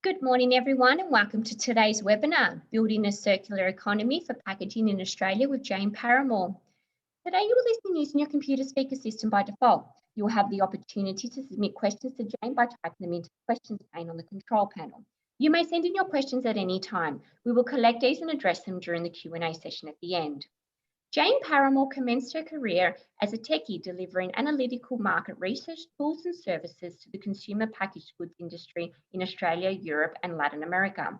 Good morning, everyone, and welcome to today's webinar, Building a Circular Economy for Packaging in Australia with Jayne Paramor. Today, you are listening using your computer speaker system by default. You will have the opportunity to submit questions to Jayne by typing them into the questions pane on the control panel. You may send in your questions at any time. We will collect these and address them during the Q&A session at the end. Jayne Paramor commenced her career as a techie delivering analytical market research tools and services to the consumer packaged goods industry in Australia, Europe and Latin America.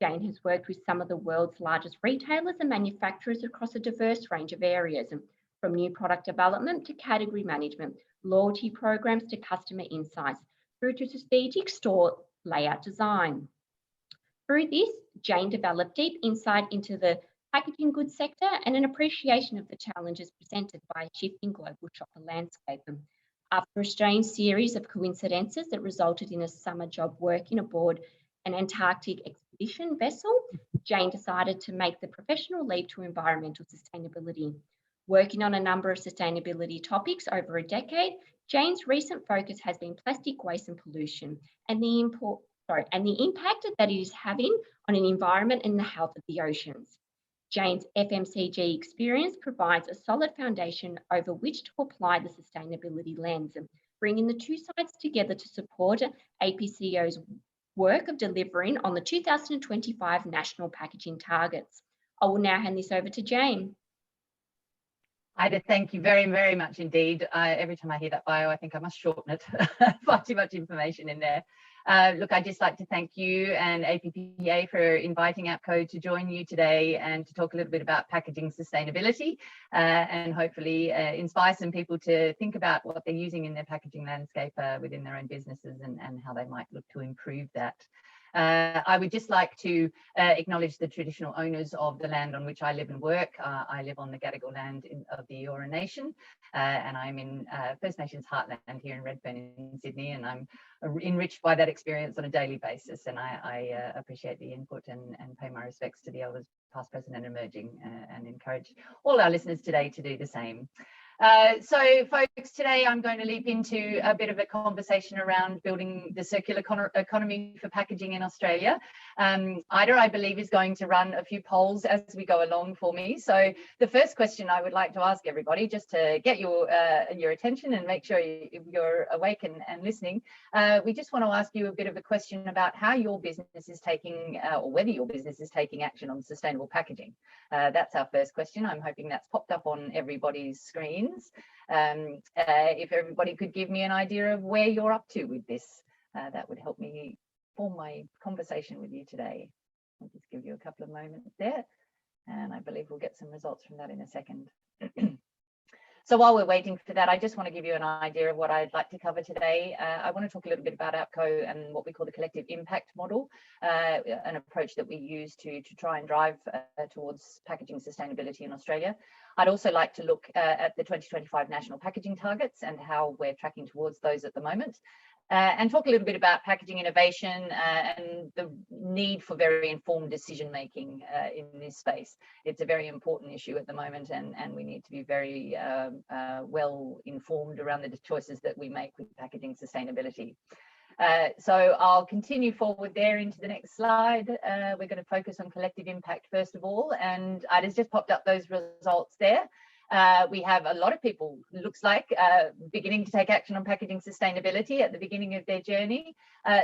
Jayne has worked with some of the world's largest retailers and manufacturers across a diverse range of areas, from new product development to category management, loyalty programs to customer insights, through to strategic store layout design. Through this, Jayne developed deep insight into the packaging goods sector and an appreciation of the challenges presented by a shifting global shopper landscape. After a strange series of coincidences that resulted in a summer job working aboard an Antarctic expedition vessel, Jayne decided to make the professional leap to environmental sustainability. Working on a number of sustainability topics over a decade, Jayne's recent focus has been plastic waste and pollution and the impact that it is having on an environment and the health of the oceans. Jayne's FMCG experience provides a solid foundation over which to apply the sustainability lens, bringing the two sides together to support APCO's work of delivering on the 2025 national packaging targets. I will now hand this over to Jayne. Ida, thank you very, very much indeed. Every time I hear that bio, I think I must shorten it. Far too much information in there. Look, I'd just like to thank you and APPA for inviting APCO to join you today and to talk a little bit about packaging sustainability and hopefully inspire some people to think about what they're using in their packaging landscape within their own businesses and how they might look to improve that. I would just like to acknowledge the traditional owners of the land on which I live and work. I live on the Gadigal land of the Eora Nation, and I'm in First Nations heartland here in Redfern in Sydney, and I'm enriched by that experience on a daily basis, and I appreciate the input and pay my respects to the elders past, present and emerging, and encourage all our listeners today to do the same. So folks, today I'm going to leap into a bit of a conversation around building the circular economy for packaging in Australia. Ida, I believe, is going to run a few polls as we go along for me. So the first question I would like to ask everybody, just to get your attention and make sure you're awake and listening, we just want to ask you a bit of a question about how your business is taking, or whether your business is taking action on sustainable packaging. That's our first question. I'm hoping that's popped up on everybody's screen. If everybody could give me an idea of where you're up to with this, that would help me form my conversation with you today. I'll just give you a couple of moments there, and I believe we'll get some results from that in a second. So while we're waiting for that, I just want to give you an idea of what I'd like to cover today. I want to talk a little bit about APCO and what we call the collective impact model, an approach that we use to try and drive towards packaging sustainability in Australia. I'd also like to look at the 2025 national packaging targets and how we're tracking towards those at the moment. And talk a little bit about packaging innovation and the need for very informed decision making in this space. It's a very important issue at the moment, and we need to be very well informed around the choices that we make with packaging sustainability. So I'll continue forward there into the next slide. We're going to focus on collective impact first of all, and Ida's just popped up those results there. We have a lot of people, looks like, beginning to take action on packaging sustainability at the beginning of their journey.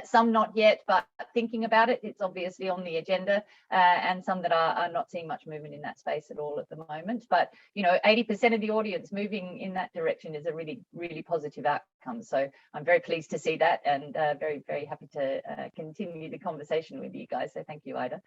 Some not yet, but thinking about it. It's obviously on the agenda, and some that are not seeing much movement in that space at all at the moment. But, you know, 80% of the audience moving in that direction is a really, really positive outcome. So I'm very pleased to see that, and very, very happy to continue the conversation with you guys. So thank you, Ida.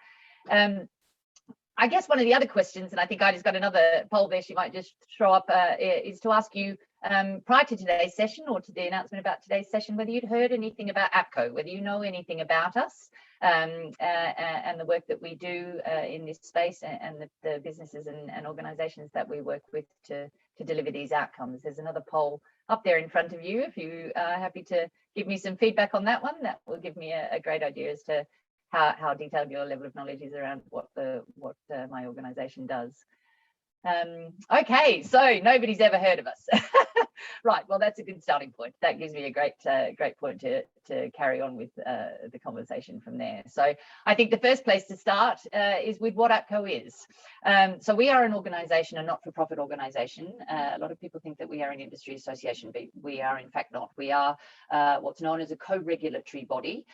I guess one of the other questions, and I think Ida's got another poll there she might just throw up, is to ask you, prior to today's session or to the announcement about today's session, whether you'd heard anything about APCO, whether you know anything about us and the work that we do in this space and the businesses and organisations that we work with to deliver these outcomes. There's another poll up there in front of you. If you are happy to give me some feedback on that one, that will give me a great idea as to how detailed your level of knowledge is around what my organisation does. Okay, so nobody's ever heard of us. Right, well, that's a good starting point. That gives me a great point to carry on with the conversation from there. So I think the first place to start is with what APPCO is. So we are an organisation, a not-for-profit organisation. A lot of people think that we are an industry association, but we are in fact not. We are what's known as a co-regulatory body.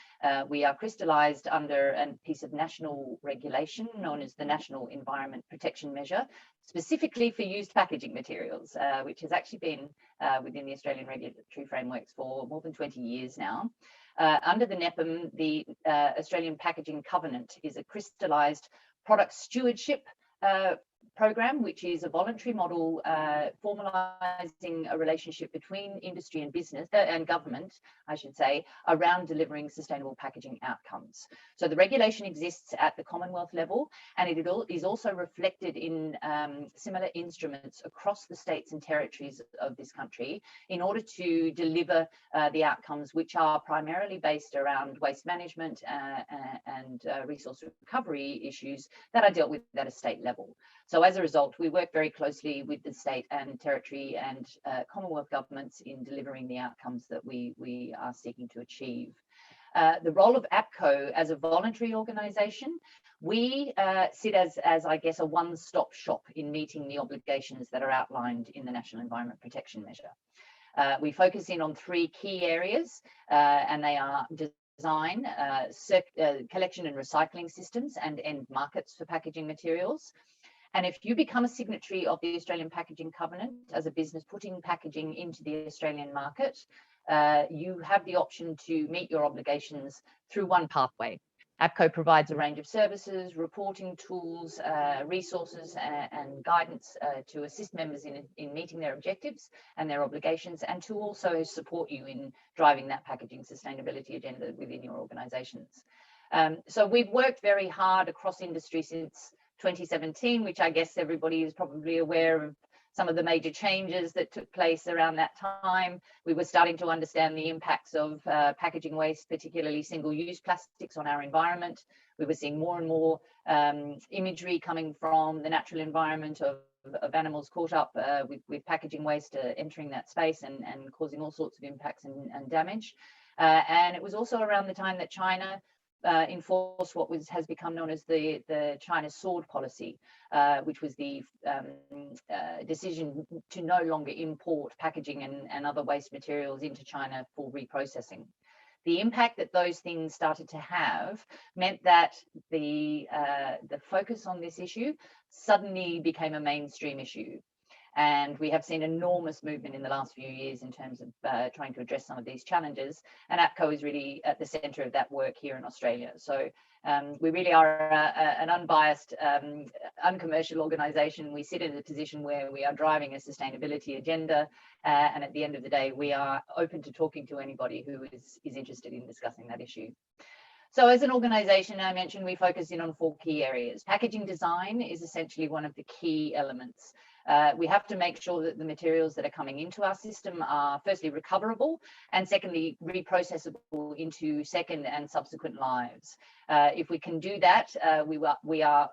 We are crystallised under a piece of national regulation known as the National Environment Protection Measure, specifically for used packaging materials, which has actually been within the Australian regulatory frameworks for more than 20 years now. Under the NEPM, the Australian Packaging Covenant is a crystallised product stewardship program, which is a voluntary model formalising a relationship between industry and business and government, I should say, around delivering sustainable packaging outcomes. So the regulation exists at the Commonwealth level, and it is also reflected in similar instruments across the states and territories of this country in order to deliver the outcomes, which are primarily based around waste management and resource recovery issues that are dealt with at a state level. So as a result, we work very closely with the state and territory and Commonwealth governments in delivering the outcomes that we are seeking to achieve. The role of APPCO as a voluntary organisation, we sit as I guess a one-stop shop in meeting the obligations that are outlined in the National Environment Protection Measure. We focus in on three key areas, and they are design, collection and recycling systems, and end markets for packaging materials. And if you become a signatory of the Australian Packaging Covenant as a business putting packaging into the Australian market, you have the option to meet your obligations through one pathway. APPCO provides a range of services, reporting tools, resources and guidance to assist members in meeting their objectives and their obligations, and to also support you in driving that packaging sustainability agenda within your organisations. So we've worked very hard across industry since 2017, which I guess everybody is probably aware of some of the major changes that took place around that time. We were starting to understand the impacts of packaging waste, particularly single-use plastics, on our environment. We were seeing more and more imagery coming from the natural environment of animals caught up with packaging waste entering that space and causing all sorts of impacts and damage. And it was also around the time that China enforced what has become known as the China sword policy, which was the decision to no longer import packaging and other waste materials into China for reprocessing. The impact that those things started to have meant that the focus on this issue suddenly became a mainstream issue. And we have seen enormous movement in the last few years in terms of trying to address some of these challenges. And APPCO is really at the centre of that work here in Australia. So we really are an unbiased, uncommercial organisation. We sit in a position where we are driving a sustainability agenda. And at the end of the day, we are open to talking to anybody who is interested in discussing that issue. So as an organisation, I mentioned we focus in on four key areas. Packaging design is essentially one of the key elements. We have to make sure that the materials that are coming into our system are firstly recoverable and secondly reprocessable into second and subsequent lives. If we can do that, we are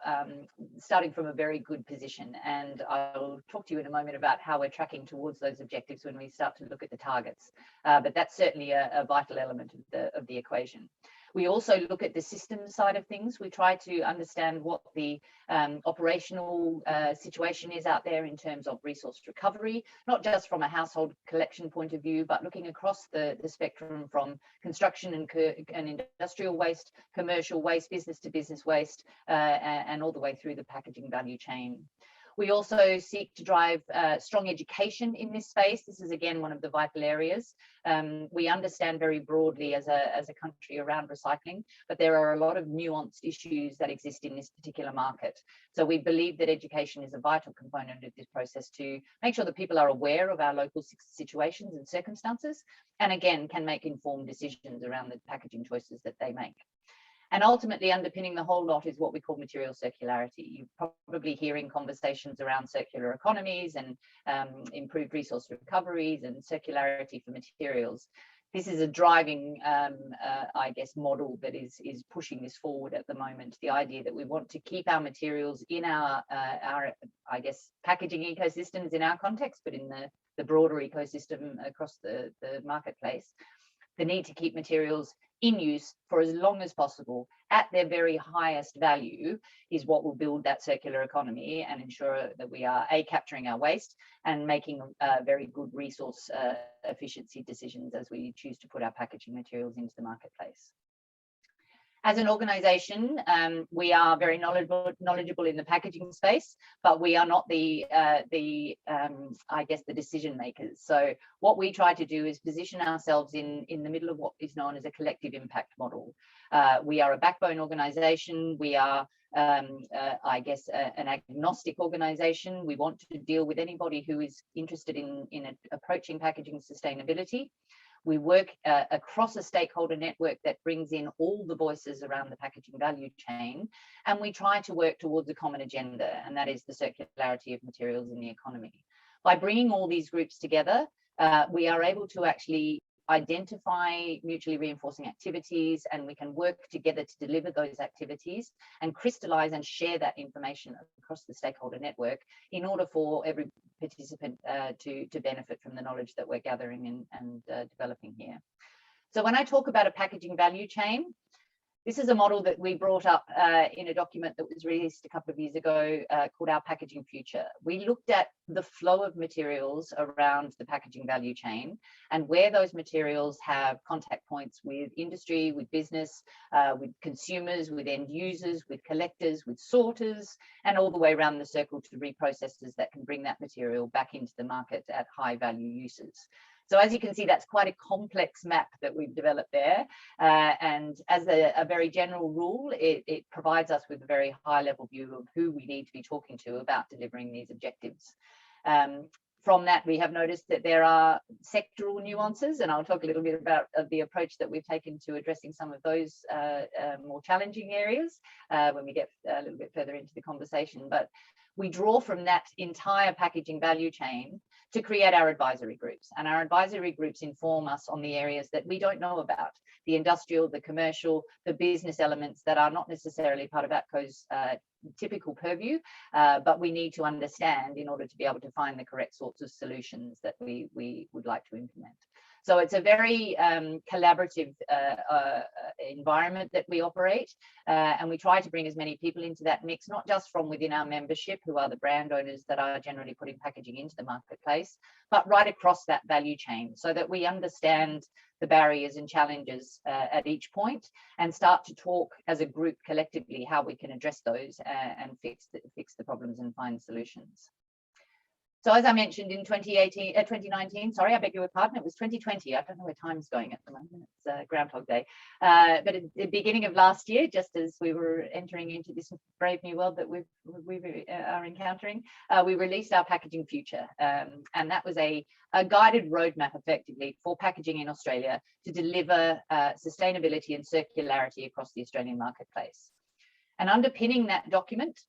starting from a very good position, and I'll talk to you in a moment about how we're tracking towards those objectives when we start to look at the targets. But that's certainly a vital element of the equation. We also look at the systems side of things. We try to understand what the operational situation is out there in terms of resource recovery, not just from a household collection point of view, but looking across the spectrum from construction and industrial waste, commercial waste, business to business waste, and all the way through the packaging value chain. We also seek to drive strong education in this space. This is, again, one of the vital areas. We understand very broadly as a country around recycling, but there are a lot of nuanced issues that exist in this particular market. So we believe that education is a vital component of this process to make sure that people are aware of our local situations and circumstances, and again, can make informed decisions around the packaging choices that they make. And ultimately underpinning the whole lot is what we call material circularity. You're probably hearing conversations around circular economies and improved resource recoveries and circularity for materials. This is a driving, I guess, model that is pushing this forward at the moment. The idea that we want to keep our materials in our I guess, packaging ecosystems in our context, but in the the broader ecosystem across the marketplace, the need to keep materials in use for as long as possible at their very highest value is what will build that circular economy and ensure that we are capturing our waste and making very good resource efficiency decisions as we choose to put our packaging materials into the marketplace. As an organisation, we are very knowledgeable in the packaging space, but we are not I guess, the decision makers. So what we try to do is position ourselves in the middle of what is known as a collective impact model. We are a backbone organisation. We are, I guess, an agnostic organisation. We want to deal with anybody who is interested in approaching packaging sustainability. We work across a stakeholder network that brings in all the voices around the packaging value chain, and we try to work towards a common agenda, and that is the circularity of materials in the economy. By bringing all these groups together, we are able to actually identify mutually reinforcing activities, and we can work together to deliver those activities and crystallize and share that information across the stakeholder network in order for every participant to benefit from the knowledge that we're gathering and developing here. So when I talk about a packaging value chain, this is a model that we brought up in a document that was released a couple of years ago called Our Packaging Future. We looked at the flow of materials around the packaging value chain and where those materials have contact points with industry, with business, with consumers, with end users, with collectors, with sorters, and all the way around the circle to reprocessors that can bring that material back into the market at high value uses. So as you can see, that's quite a complex map that we've developed there. And as a very general rule, it provides us with a very high level view of who we need to be talking to about delivering these objectives. From that, we have noticed that there are sectoral nuances, and I'll talk a little bit about the approach that we've taken to addressing some of those more challenging areas when we get a little bit further into the conversation. But we draw from that entire packaging value chain to create our advisory groups. And our advisory groups inform us on the areas that we don't know about, the industrial, the commercial, the business elements that are not necessarily part of APCO's typical purview, but we need to understand in order to be able to find the correct sorts of solutions that we would like to implement. So it's a very collaborative environment that we operate, and we try to bring as many people into that mix, not just from within our membership, who are the brand owners that are generally putting packaging into the marketplace, but right across that value chain, so that we understand the barriers and challenges at each point and start to talk as a group collectively how we can address those and fix the problems and find solutions. So as I mentioned in 2019, sorry, I beg your pardon, it was 2020. I don't know where time's going at the moment. It's Groundhog Day. But at the beginning of last year, just as we were entering into this brave new world that we are encountering, we released our Packaging Future. And that was a guided roadmap effectively for packaging in Australia to deliver sustainability and circularity across the Australian marketplace. And underpinning that document,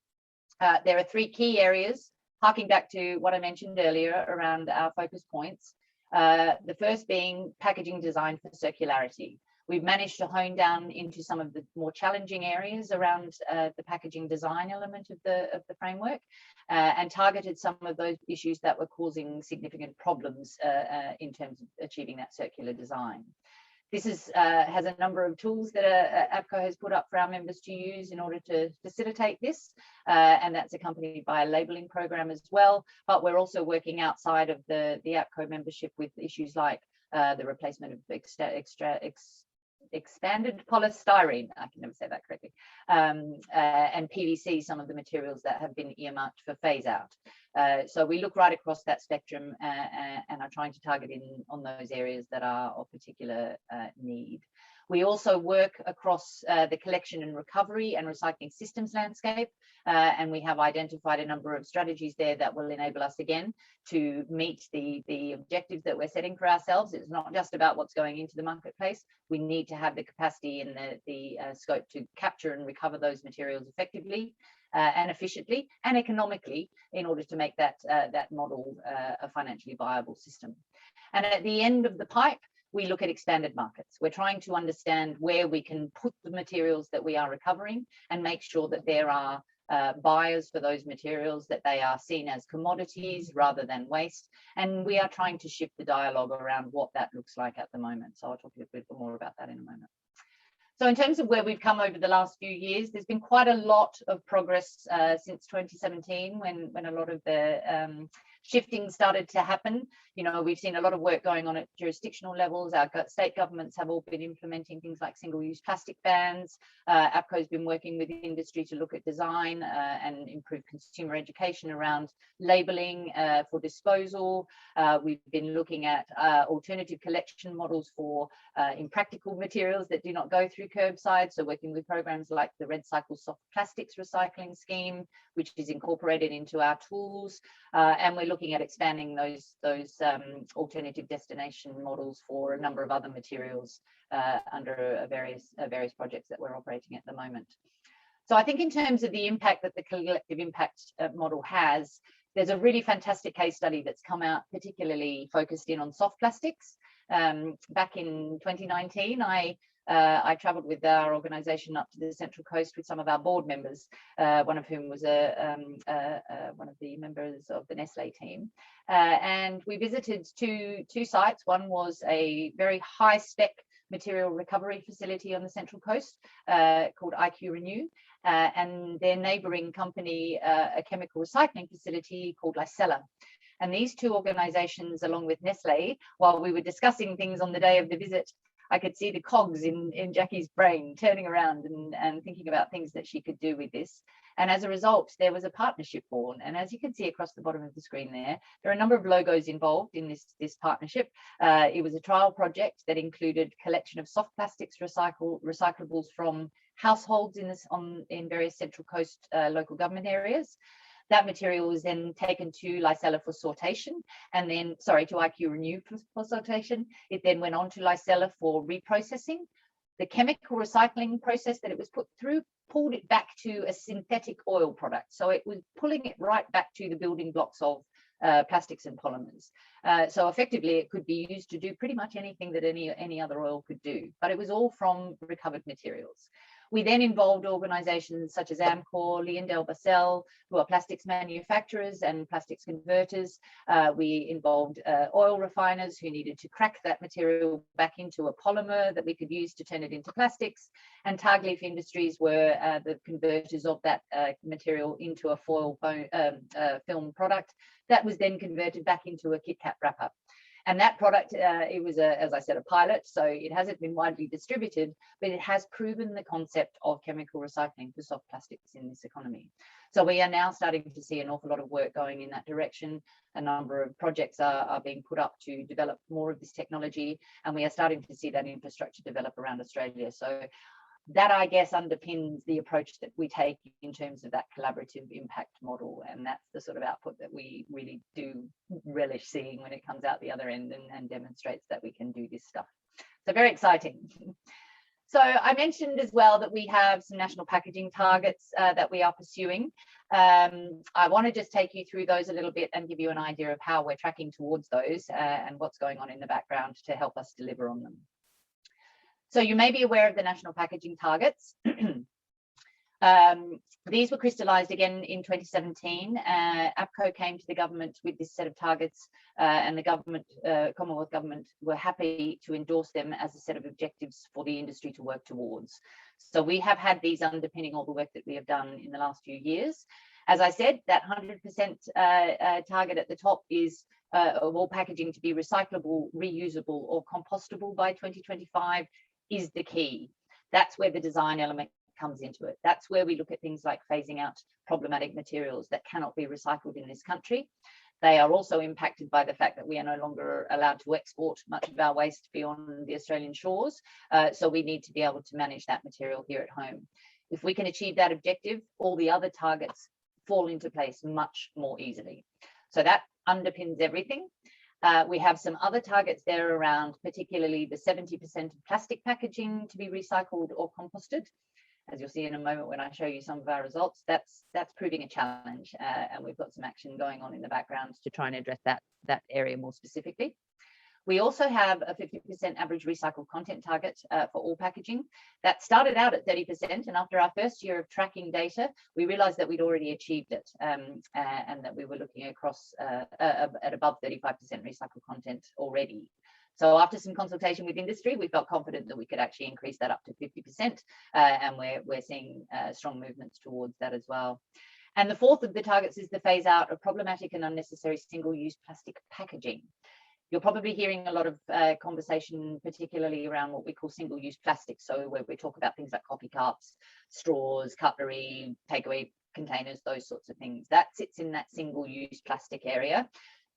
there are three key areas, harking back to what I mentioned earlier around our focus points. The first being packaging design for circularity. We've managed to hone down into some of the more challenging areas around the packaging design element of the framework and targeted some of those issues that were causing significant problems in terms of achieving that circular design. This has a number of tools that APCO has put up for our members to use in order to facilitate this, and that's accompanied by a labelling program as well. But we're also working outside of the APCO membership with issues like the replacement of expanded polystyrene, I can never say that correctly, and PVC, some of the materials that have been earmarked for phase out. So we look right across that spectrum and are trying to target on those areas that are of particular need. We also work across the collection and recovery and recycling systems landscape, and we have identified a number of strategies there that will enable us again to meet the objectives that we're setting for ourselves. It's not just about what's going into the marketplace. We need to have the capacity and the scope to capture and recover those materials effectively and efficiently and economically in order to make that model a financially viable system. And at the end of the pipe, we look at expanded markets. We're trying to understand where we can put the materials that we are recovering and make sure that there are buyers for those materials, that they are seen as commodities rather than waste. And we are trying to shift the dialogue around what that looks like at the moment. So I'll talk a bit more about that in a moment. So in terms of where we've come over the last few years, there's been quite a lot of progress since 2017, when a lot of the shifting started to happen. You know, we've seen a lot of work going on at jurisdictional levels. Our state governments have all been implementing things like single-use plastic bans. APPCO has been working with industry to look at design and improve consumer education around labelling for disposal. We've been looking at alternative collection models for impractical materials that do not go through curbside, so working with programs like the Red Cycle Soft Plastics Recycling Scheme, which is incorporated into our tools, and we're looking at expanding those alternative destination models for a number of other materials under various projects that we're operating at the moment. So I think in terms of the impact that the collective impact model has, there's a really fantastic case study that's come out, particularly focused in on soft plastics. Back in 2019, I travelled with our organisation up to the Central Coast with some of our board members, one of whom was one of the members of the Nestlé team. And we visited two sites. One was a very high-spec material recovery facility on the Central Coast called APCO Renew, and their neighbouring company, a chemical recycling facility called Licella. And these two organisations, along with Nestlé, while we were discussing things on the day of the visit, I could see the cogs in Jackie's brain turning around and thinking about things that she could do with this. And as a result, there was a partnership born. And as you can see across the bottom of the screen there are a number of logos involved in this partnership. It was a trial project that included collection of soft plastics recyclables from households in various Central Coast local government areas. That material was then taken to Licella for sortation, and then, to APCO Renew for sortation. It then went on to Licella for reprocessing. The chemical recycling process that it was put through pulled it back to a synthetic oil product. So it was pulling it right back to the building blocks of plastics and polymers. So effectively, it could be used to do pretty much anything that any other oil could do, but it was all from recovered materials. We then involved organisations such as Amcor, LyondellBasell, who are plastics manufacturers and plastics converters. We involved oil refiners who needed to crack that material back into a polymer that we could use to turn it into plastics. And Targleaf Industries were the converters of that material into a foil film product that was then converted back into a Kit Kat wrapper. And that product, it was, as I said, a pilot, so it hasn't been widely distributed, but it has proven the concept of chemical recycling for soft plastics in this economy. So we are now starting to see an awful lot of work going in that direction. A number of projects are being put up to develop more of this technology, and we are starting to see that infrastructure develop around Australia. So that, I guess, underpins the approach that we take in terms of that collaborative impact model. And that's the sort of output that we really do relish seeing when it comes out the other end and demonstrates that we can do this stuff. So very exciting. So I mentioned as well that we have some national packaging targets that we are pursuing. I want to just take you through those a little bit and give you an idea of how we're tracking towards those and what's going on in the background to help us deliver on them. So you may be aware of the national packaging targets. These were crystallised again in 2017. APCO came to the government with this set of targets, and the government, Commonwealth government, were happy to endorse them as a set of objectives for the industry to work towards. So we have had these underpinning all the work that we have done in the last few years. As I said, that 100% target at the top is of all packaging to be recyclable, reusable, or compostable by 2025 is the key. That's where the design element comes into it. That's where we look at things like phasing out problematic materials that cannot be recycled in this country. They are also impacted by the fact that we are no longer allowed to export much of our waste beyond the Australian shores. So we need to be able to manage that material here at home. If we can achieve that objective, all the other targets fall into place much more easily. So that underpins everything. We have some other targets there around particularly the 70% of plastic packaging to be recycled or composted. As you'll see in a moment when I show you some of our results, that's proving a challenge, and we've got some action going on in the background to try and address that area more specifically. We also have a 50% average recycled content target for all packaging. That started out at 30%, and after our first year of tracking data, we realized that we'd already achieved it, and that we were looking across at above 35% recycled content already. So after some consultation with industry, we felt confident that we could actually increase that up to 50%, and we're seeing strong movements towards that as well. And the fourth of the targets is the phase out of problematic and unnecessary single-use plastic packaging. You're probably hearing a lot of conversation, particularly around what we call single-use plastic. So where we talk about things like coffee cups, straws, cutlery, takeaway containers, those sorts of things. That sits in that single-use plastic area.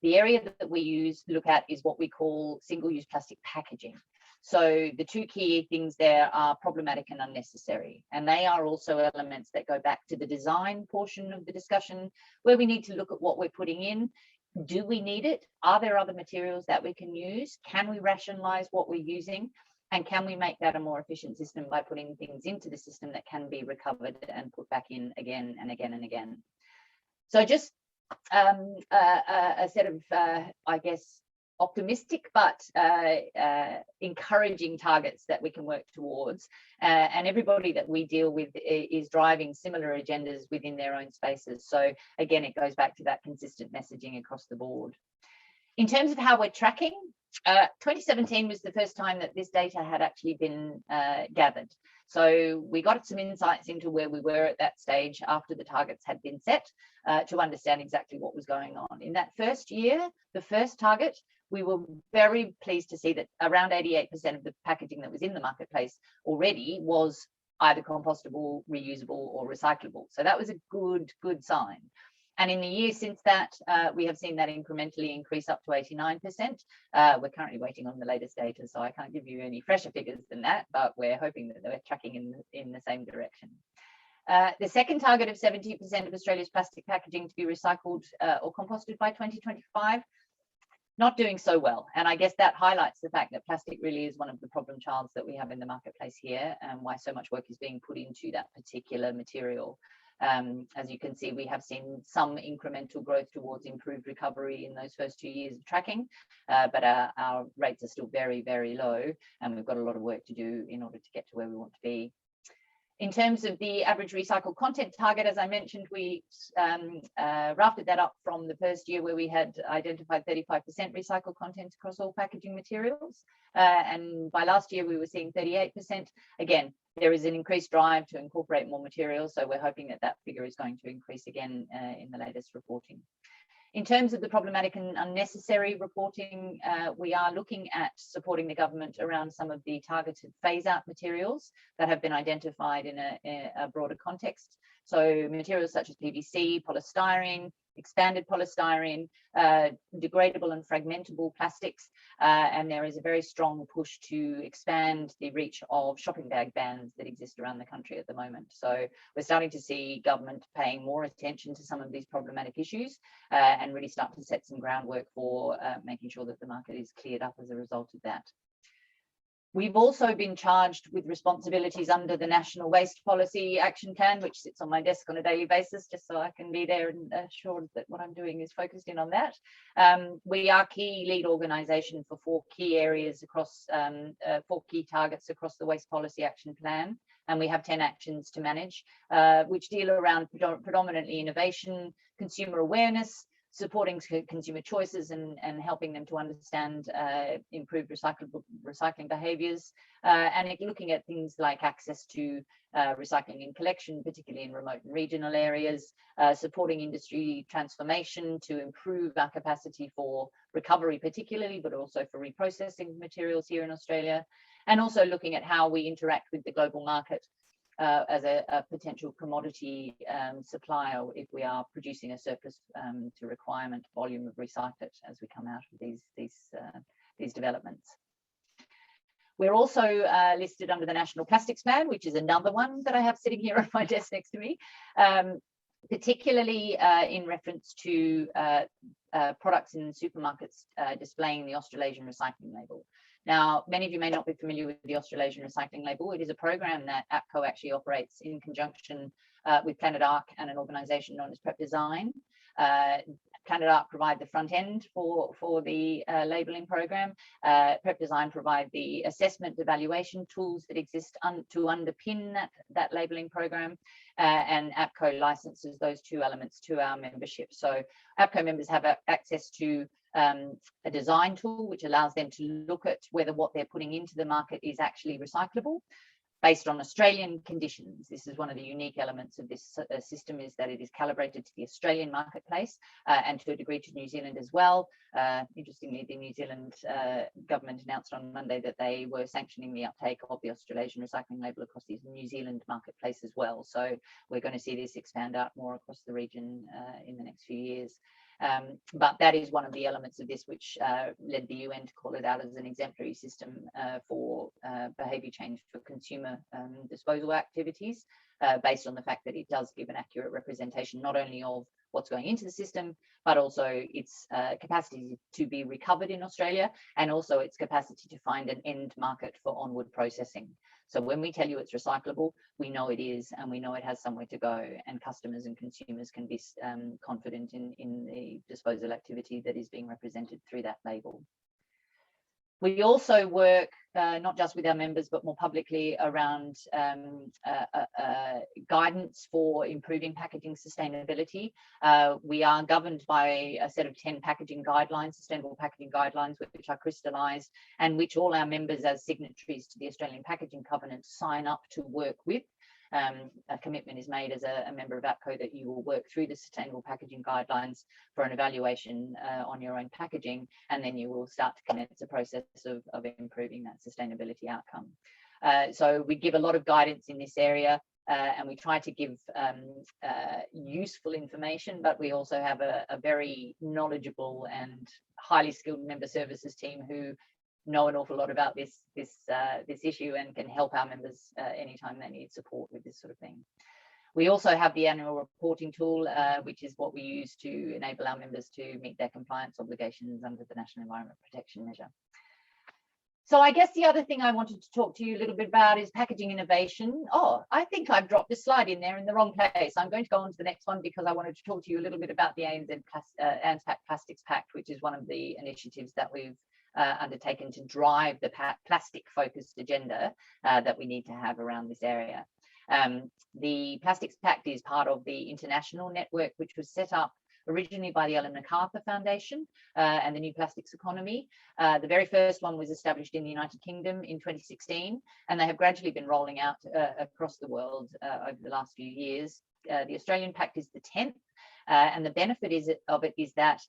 The area that we look at is what we call single-use plastic packaging. So the two key things there are problematic and unnecessary. And they are also elements that go back to the design portion of the discussion, where we need to look at what we're putting in. Do we need it? Are there other materials that we can use? Can we rationalize what we're using? And can we make that a more efficient system by putting things into the system that can be recovered and put back in again and again and again? So just a set of, I guess, optimistic but encouraging targets that we can work towards, and everybody that we deal with is driving similar agendas within their own spaces. So again, it goes back to that consistent messaging across the board. In terms of how we're tracking, 2017 was the first time that this data had actually been gathered. So we got some insights into where we were at that stage after the targets had been set, to understand exactly what was going on. In that first year, the first target, we were very pleased to see that around 88% of the packaging that was in the marketplace already was either compostable, reusable, or recyclable. So that was a good sign. And in the years since that, we have seen that incrementally increase up to 89%. We're currently waiting on the latest data, so I can't give you any fresher figures than that, but we're hoping that we're tracking in the same direction. The second target of 70% of Australia's plastic packaging to be recycled or composted by 2025, not doing so well. And I guess that highlights the fact that plastic really is one of the problem childs that we have in the marketplace here, and why so much work is being put into that particular material. As you can see, we have seen some incremental growth towards improved recovery in those first 2 years of tracking, but our rates are still very, very low, and we've got a lot of work to do in order to get to where we want to be. In terms of the average recycled content target, as I mentioned, we rafted that up from the first year where we had identified 35% recycled content across all packaging materials. And by last year, we were seeing 38%. Again, there is an increased drive to incorporate more materials, so we're hoping that that figure is going to increase again in the latest reporting. In terms of the problematic and unnecessary reporting, we are looking at supporting the government around some of the targeted phase-out materials that have been identified in a broader context. So materials such as PVC, polystyrene, expanded polystyrene, degradable and fragmentable plastics, and there is a very strong push to expand the reach of shopping bag bans that exist around the country at the moment. So we're starting to see government paying more attention to some of these problematic issues, and really start to set some groundwork for making sure that the market is cleared up as a result of that. We've also been charged with responsibilities under the National Waste Policy Action Plan, which sits on my desk on a daily basis, just so I can be there and assured that what I'm doing is focused in on that. We are key lead organisation for 4 key areas across 4 key targets across the Waste Policy Action Plan, and we have 10 actions to manage, which deal around predominantly innovation, consumer awareness, supporting consumer choices and helping them to understand improved recycling behaviours, and looking at things like access to recycling and collection, particularly in remote and regional areas, supporting industry transformation to improve our capacity for recovery particularly, but also for reprocessing materials here in Australia, and also looking at how we interact with the global market as a potential commodity supplier if we are producing a surplus to requirement volume of recyclate as we come out of these developments. We're also listed under the National Plastics Plan, which is another one that I have sitting here on my desk next to me, particularly in reference to products in supermarkets displaying the Australasian recycling label. Now, many of you may not be familiar with the Australasian Recycling Label. It is a program that APPCO actually operates in conjunction with Planet Ark and an organisation known as Prep Design. Planet Art provide the front end for the labelling program. Prep Design provide the assessment evaluation tools that exist to underpin that labelling program, and APPCO licenses those two elements to our membership. So APPCO members have access to a design tool which allows them to look at whether what they're putting into the market is actually recyclable based on Australian conditions. This is one of the unique elements of this system, is that it is calibrated to the Australian marketplace and to a degree to New Zealand as well. Interestingly, the New Zealand government announced on Monday that they were sanctioning the uptake of the Australasian recycling label across the New Zealand marketplace as well. So we're going to see this expand out more across the region in the next few years. But that is one of the elements of this which led the UN to call it out as an exemplary system for behaviour change for consumer disposal activities, based on the fact that it does give an accurate representation not only of what's going into the system, but also its capacity to be recovered in Australia, and also its capacity to find an end market for onward processing. So when we tell you it's recyclable, we know it is, and we know it has somewhere to go, and customers and consumers can be confident in the disposal activity that is being represented through that label. We also work not just with our members, but more publicly around guidance for improving packaging sustainability. We are governed by a set of 10 packaging guidelines, sustainable packaging guidelines, which are crystallised and which all our members as signatories to the Australian Packaging Covenant sign up to work with. A commitment is made as a member of APPCO that you will work through the sustainable packaging guidelines for an evaluation on your own packaging, and then you will start to commence a process of improving that sustainability outcome. So we give a lot of guidance in this area, and we try to give useful information, but we also have a very knowledgeable and highly skilled member services team who know an awful lot about this issue and can help our members anytime they need support with this sort of thing. We also have the annual reporting tool, which is what we use to enable our members to meet their compliance obligations under the National Environment Protection Measure. So I guess the other thing I wanted to talk to you a little bit about is packaging innovation. Oh, I think I've dropped a slide in there in the wrong place. I'm going to go on to the next one because I wanted to talk to you a little bit about the ANZPAC Plastics Pact, which is one of the initiatives that we've undertaken to drive the plastic focused agenda that we need to have around this area. The Plastics Pact is part of the international network, which was set up originally by the Ellen MacArthur Foundation and the New Plastics Economy. The very first one was established in the United Kingdom in 2016, and they have gradually been rolling out across the world over the last few years. The Australian Pact is the 10th, and the benefit of it is that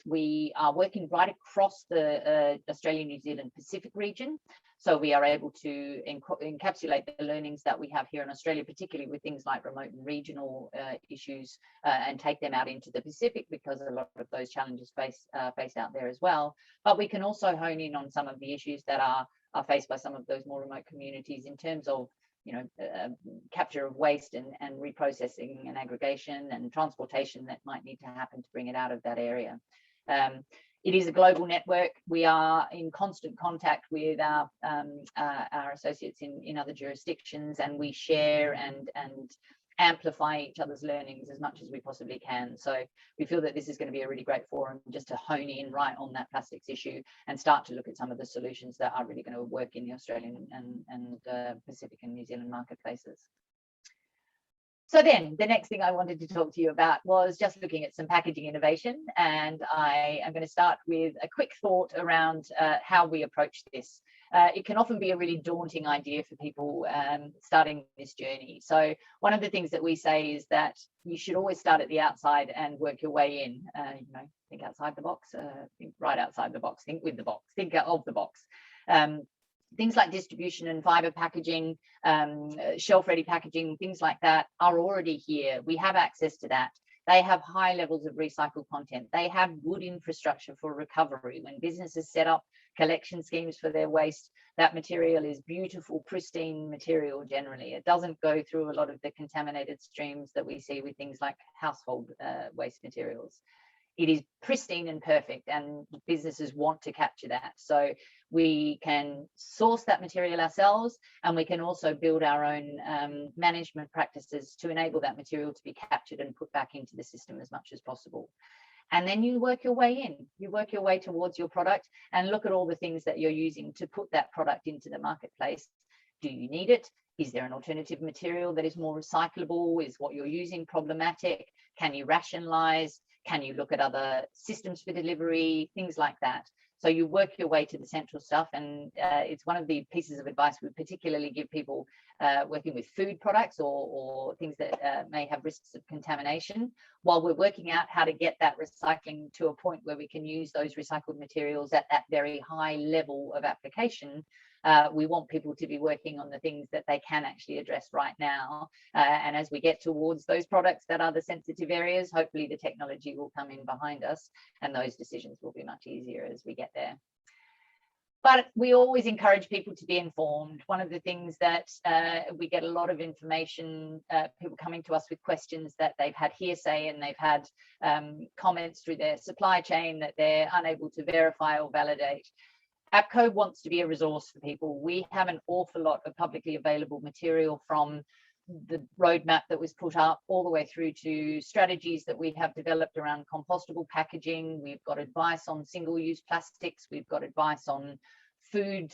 we are working right across the Australia, New Zealand, Pacific region. So we are able to encapsulate the learnings that we have here in Australia, particularly with things like remote and regional issues, and take them out into the Pacific, because a lot of those challenges faced out there as well. But we can also hone in on some of the issues that are faced by some of those more remote communities in terms of capture of waste and reprocessing and aggregation and transportation that might need to happen to bring it out of that area. It is a global network. We are in constant contact with our associates in other jurisdictions, and we share and amplify each other's learnings as much as we possibly can. So we feel that this is going to be a really great forum just to hone in right on that plastics issue and start to look at some of the solutions that are really going to work in the Australian and Pacific and New Zealand marketplaces. So then the next thing I wanted to talk to you about was just looking at some packaging innovation, and I am going to start with a quick thought around how we approach this. It can often be a really daunting idea for people starting this journey. So one of the things that we say is that you should always start at the outside and work your way in. Think outside the box, think right outside the box, think with the box, think of the box. Things like distribution and fibre packaging, shelf-ready packaging, things like that are already here. We have access to that. They have high levels of recycled content. They have good infrastructure for recovery. When businesses set up collection schemes for their waste, that material is beautiful, pristine material generally. It doesn't go through a lot of the contaminated streams that we see with things like household waste materials. It is pristine and perfect, and businesses want to capture that. So we can source that material ourselves, and we can also build our own management practices to enable that material to be captured and put back into the system as much as possible. And then you work your way in. You work your way towards your product and look at all the things that you're using to put that product into the marketplace. Do you need it? Is there an alternative material that is more recyclable? Is what you're using problematic? Can you rationalize? Can you look at other systems for delivery? Things like that. So you work your way to the central stuff, and it's one of the pieces of advice we particularly give people working with food products or things that may have risks of contamination. While we're working out how to get that recycling to a point where we can use those recycled materials at that very high level of application, we want people to be working on the things that they can actually address right now. And as we get towards those products that are the sensitive areas, hopefully the technology will come in behind us and those decisions will be much easier as we get there. But we always encourage people to be informed. One of the things that we get a lot of information, people coming to us with questions that they've had hearsay and they've had comments through their supply chain that they're unable to verify or validate. APPCO wants to be a resource for people. We have an awful lot of publicly available material, from the roadmap that was put up all the way through to strategies that we have developed around compostable packaging. We've got advice on single-use plastics. We've got advice on food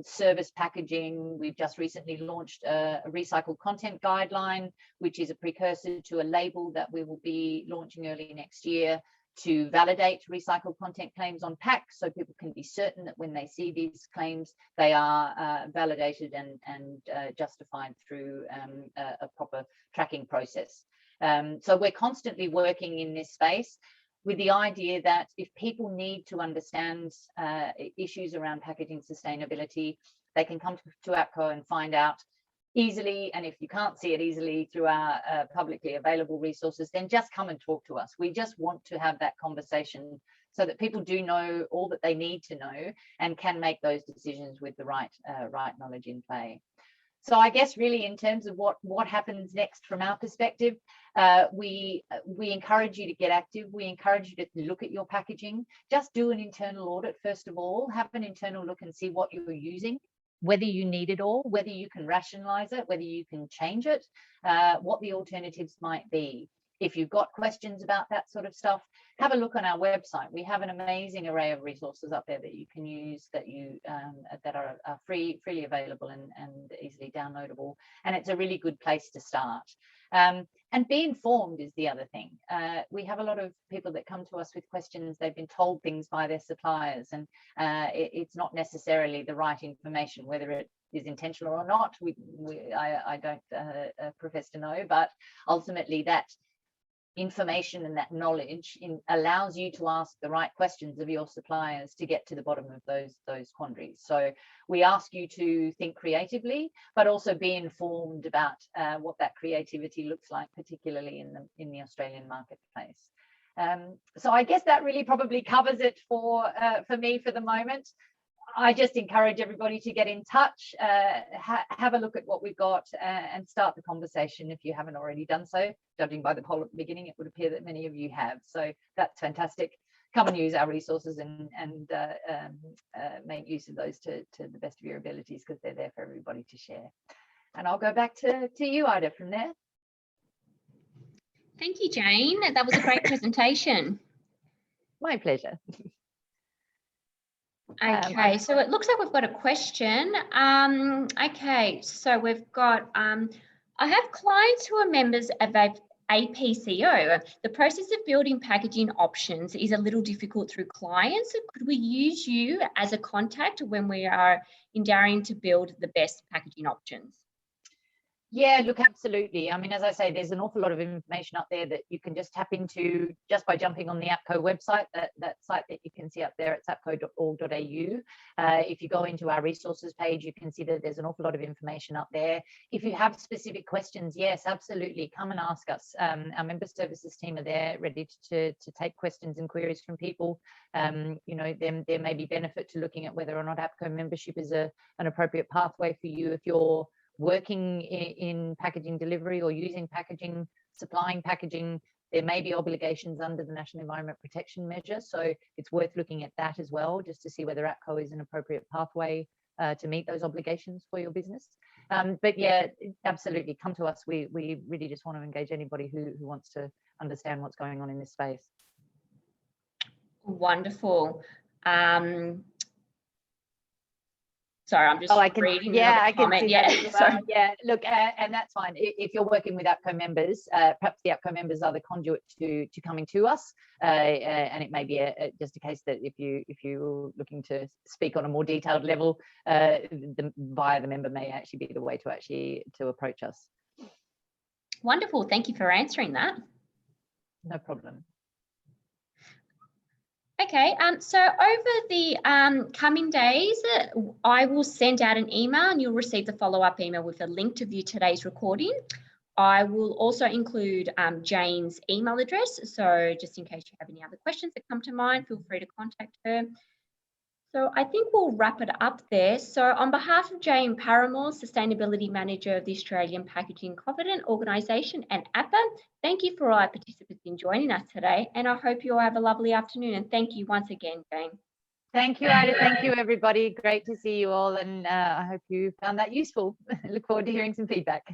service packaging. We've just recently launched a recycled content guideline, which is a precursor to a label that we will be launching early next year to validate recycled content claims on packs, so people can be certain that when they see these claims, they are validated and justified through a proper tracking process. So we're constantly working in this space with the idea that if people need to understand issues around packaging sustainability, they can come to APPCO and find out easily. And if you can't see it easily through our publicly available resources, then just come and talk to us. We just want to have that conversation so that people do know all that they need to know and can make those decisions with the right knowledge in play. So I guess really in terms of what happens next from our perspective, we encourage you to get active. We encourage you to look at your packaging. Just do an internal audit first of all. Have an internal look and see what you're using, whether you need it all, whether you can rationalize it, whether you can change it, what the alternatives might be. If you've got questions about that sort of stuff, have a look on our website. We have an amazing array of resources up there that you can use, that are freely available and easily downloadable. And it's a really good place to start. And be informed is the other thing. We have a lot of people that come to us with questions. They've been told things by their suppliers, and it's not necessarily the right information, whether it is intentional or not. I don't profess to know, but ultimately that information and that knowledge allows you to ask the right questions of your suppliers to get to the bottom of those quandaries. So we ask you to think creatively, but also be informed about what that creativity looks like, particularly in the Australian marketplace. So I guess that really probably covers it for me for the moment. I just encourage everybody to get in touch, have a look at what we've got, and start the conversation if you haven't already done so. Judging by the poll at the beginning, it would appear that many of you have. So that's fantastic. Come and use our resources and make use of those to the best of your abilities, because they're there for everybody to share. And I'll go back to you, Ida, from there. Thank you, Jayne. That was a great presentation. My pleasure. Okay, so it looks like we've got a question. Okay, so we've got, I have clients who are members of APCO. The process of building packaging options is a little difficult through clients. Could we use you as a contact when we are endeavouring to build the best packaging options? Yeah, look, absolutely. I mean, as I say, there's an awful lot of information up there that you can just tap into just by jumping on the APPCO website, that site that you can see up there. It's appco.org.au. If you go into our resources page, you can see that there's an awful lot of information up there. If you have specific questions, yes, absolutely, come and ask us. Our member services team are there ready to take questions and queries from people. You know, there may be benefit to looking at whether or not APPCO membership is an appropriate pathway for you if you're working in packaging delivery or using packaging, supplying packaging. There may be obligations under the National Environment Protection Measure, so it's worth looking at that as well, just to see whether APPCO is an appropriate pathway to meet those obligations for your business. But yeah, absolutely, come to us. We really just want to engage anybody who wants to understand what's going on in this space. Wonderful. Sorry, I'm just Oh, I can, reading yeah, another I can comment. see Yeah, that as well. sorry. Yeah, look, and that's fine. If you're working with APCO members, perhaps the APCO members are the conduit to coming to us, and it may be just a case that if you're looking to speak on a more detailed level, via the member may actually be the way to approach us. Wonderful. Thank you for answering that. No problem. Okay, so over the coming days, I will send out an email and you'll receive the follow-up email with a link to view today's recording. I will also include Jayne's email address, so just in case you have any other questions that come to mind, feel free to contact her. So I think we'll wrap it up there. So on behalf of Jayne Paramor, Sustainability Manager of the Australian Packaging Covenant Organisation and APPA, thank you for all our participants in joining us today, and I hope you all have a lovely afternoon, and thank you once again, Jayne. Thank you, Ida. Thank you, everybody. Great to see you all, and I hope you found that useful. Look forward to hearing some feedback.